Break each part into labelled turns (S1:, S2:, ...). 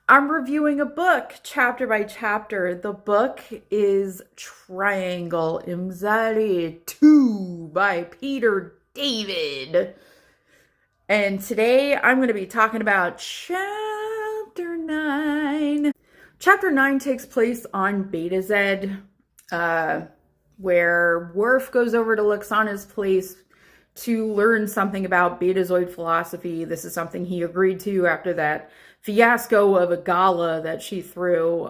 S1: I'm reviewing a book chapter by chapter. The book is Triangle Imzadi 2 by Peter David. And today I'm going to be talking about chapter 9. Chapter 9 takes place on Beta Z, where Worf goes over to Luxana's place to learn something about Betazoid philosophy. This is something he agreed to after that fiasco of a gala that she threw,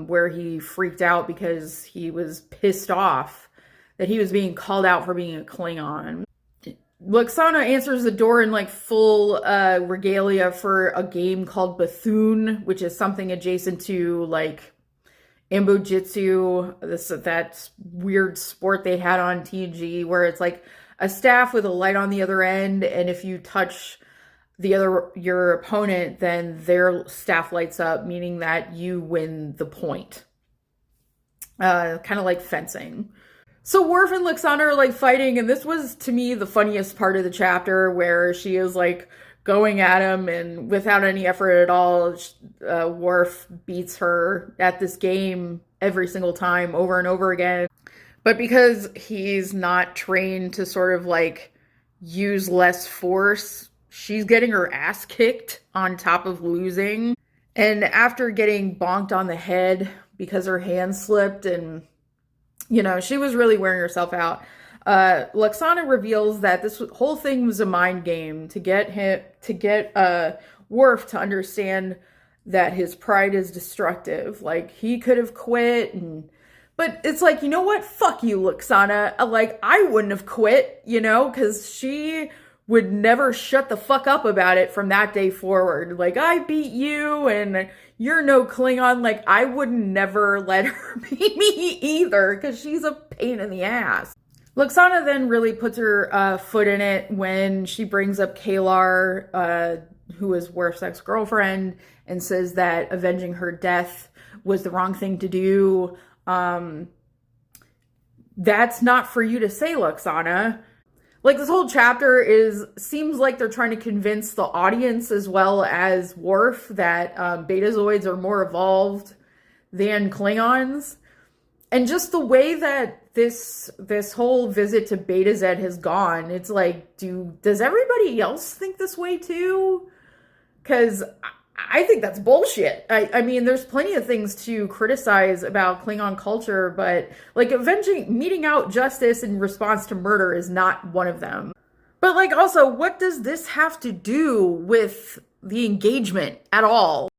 S1: where he freaked out because he was pissed off that he was being called out for being a Klingon. Luxana answers the door in like full regalia for a game called Bethune, which is something adjacent to like Imbojitsu, that weird sport they had on TNG where it's like a staff with a light on the other end, and if you touch your opponent, then their staff lights up, meaning that you win the point. Kind of like fencing. So Worf and Luxana are like fighting, and this was to me the funniest part of the chapter, where she is like going at him, and without any effort at all, Worf beats her at this game every single time, over and over again. But because he's not trained to sort of like use less force, she's getting her ass kicked on top of losing. And after getting bonked on the head because her hand slipped and, you know, she was really wearing herself out, Luxana reveals that this whole thing was a mind game to get Worf to understand that his pride is destructive. Like, he could have quit, but it's like, you know what? Fuck you, Luxana. Like, I wouldn't have quit, you know, because she would never shut the fuck up about it from that day forward. Like, I beat you and you're no Klingon. Like, I would never let her beat me either, because she's a pain in the ass. Luxana then really puts her foot in it when she brings up Kalar, who is Worf's ex-girlfriend, and says that avenging her death was the wrong thing to do. That's not for you to say, Luxana. Like, this whole chapter seems like they're trying to convince the audience as well as Worf that Betazoids are more evolved than Klingons. And just the way that this whole visit to Beta Z has gone, it's like, does everybody else think this way too? Because I think that's bullshit. I mean, there's plenty of things to criticize about Klingon culture, but like meting out justice in response to murder is not one of them. But like, also, what does this have to do with the engagement at all?